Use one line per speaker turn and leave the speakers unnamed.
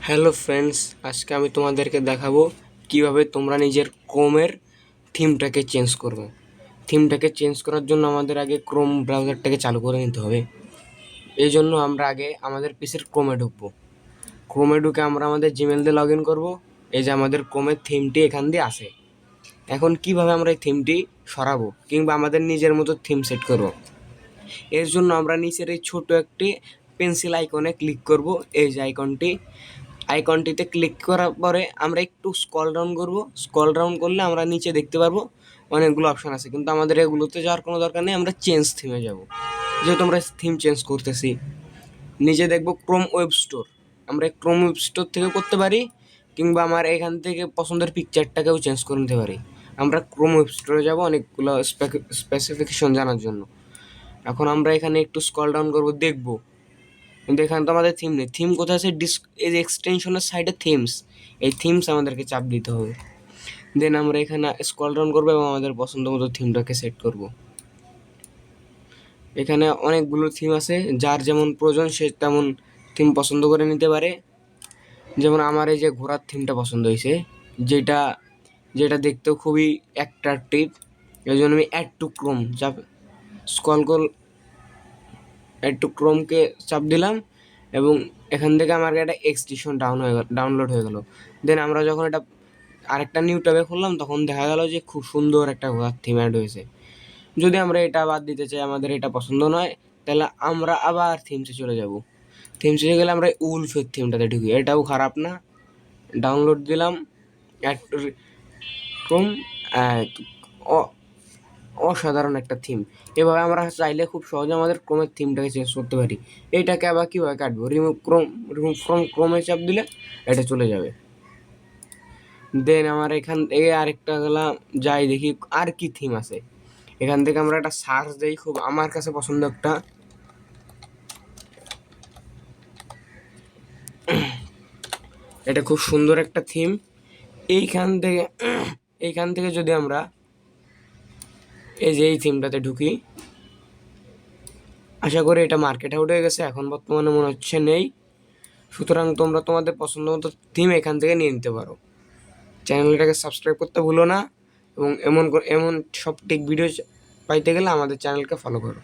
Hello friends, আজকে আমি তোমাদেরকে দেখাবো কিভাবে তোমরা নিজের ক্রোমের থিমটাকে চেঞ্জ করবে। থিমটাকে চেঞ্জ করার জন্য আমাদের আগে ক্রোম ব্রাউজারটাকে চালু করে নিতে হবে। এই জন্য আমরা আগে আমাদের পিসির ক্রোমে ঢুকবো। ক্রোমে ঢুকে আমরা আমাদের জিমেল দিয়ে লগ ইন করবো। এই যে আমাদের ক্রোমের থিমটি এখান দিয়ে আসে। এখন কিভাবে আমরা এই থিমটি সরাবো কিংবা আমাদের নিজের মতো থিম সেট করবো, এর জন্য আমরা নিচের এই ছোট একটি পেন্সিল আইকনে ক্লিক করব। এই যে আইকনটিতে ক্লিক করার পরে আমরা একটু স্ক্রল ডাউন করব। স্ক্রল ডাউন করলে আমরা নিচে দেখতে পারবো অনেকগুলো অপশান আছে, কিন্তু আমাদের এগুলোতে যাওয়ার কোনো দরকার নেই। আমরা চেঞ্জ থিমে যাব, যেহেতু আমরা থিম চেঞ্জ করতেছি। নিচে দেখবো ক্রোম ওয়েব স্টোর, আমরা ক্রোম ওয়েব স্টোর থেকে করতে পারি, কিংবা আমার এখান থেকে পছন্দের পিকচারটাকেও চেঞ্জ করে নিতে পারি। আমরা ক্রোম ওয়েব স্টোরে যাব অনেকগুলো স্পেসিফিকেশন জানার জন্য। এখন আমরা এখানে একটু স্ক্রল ডাউন করবো, দেখবো কিন্তু এখানে তো আমাদের থিম নেই। থিম কোথায় আছে? এই যে এক্সটেনশনের সাইডে থিমস, এই থিমস আমাদেরকে চাপ দিতে হবে। দেন আমরা এখানে স্ক্রল ডাউন করবো এবং আমাদের পছন্দ মতো থিমটাকে সেট করব। এখানে অনেকগুলো থিম আছে, যার যেমন প্রয়োজন সে তেমন থিম পছন্দ করে নিতে পারে। যেমন আমার এই যে ঘোড়ার থিমটা পছন্দ হয়েছে, যেটা যেটা দেখতেও খুবই অ্যাট্রাকটিভ। এই জন্য আমি অ্যাড টু ক্রোম ক্রোমকে চাপ দিলাম এবং এখান থেকে আমার একটা এক্সটেনশন ডাউনলোড হয়ে গেল। দেন আমরা যখন এটা আরেকটা নিউ ট্যাবে খুললাম, তখন দেখা গেল যে খুব সুন্দর একটা ঘোড়ার থিম অ্যাড হয়েছে। যদি আমরা এটা বাদ দিতে চাই, আমাদের এটা পছন্দ নয়, তাহলে আমরা আবার থিমসে চলে যাব। থিমসে গেলে আমরা উলফের থিমটাতে ঢুকি, এটাও খারাপ না। ডাউনলোড দিলাম অ্যাড ক্রোম, অসাধারণ একটা থিম। এভাবে আমরা চাইলে খুব সহজে আমাদের ক্রোমের থিমটাকে চেঞ্জ করতে পারি। এইটাকে আবার কীভাবে কাটবো? রিমুভ ফ্রম ক্রোমে চাপ দিলে এটা চলে যাবে। দেন আমার এখান থেকে আরেকটা গেলাম, যাই দেখি আর কি থিম আছে। এখান থেকে আমরা একটা সার্চ দিই, খুব আমার কাছে পছন্দ একটা, এটা খুব সুন্দর একটা থিম। এইখান থেকে যদি আমরা এই যে এই থিমটাতে ঢুকি, আশা করি এটা মার্কেট আউট হয়ে গেছে, এখন বর্তমানে মনে হচ্ছে নেই। সুতরাং তোমরা তোমাদের পছন্দ মতো থিম এখান থেকে নিয়ে নিতে পারো। চ্যানেলটাকে সাবস্ক্রাইব করতে ভুলো না এবং এমন সব টেক ভিডিও পাইতে গেলে আমাদের চ্যানেলকে ফলো করো।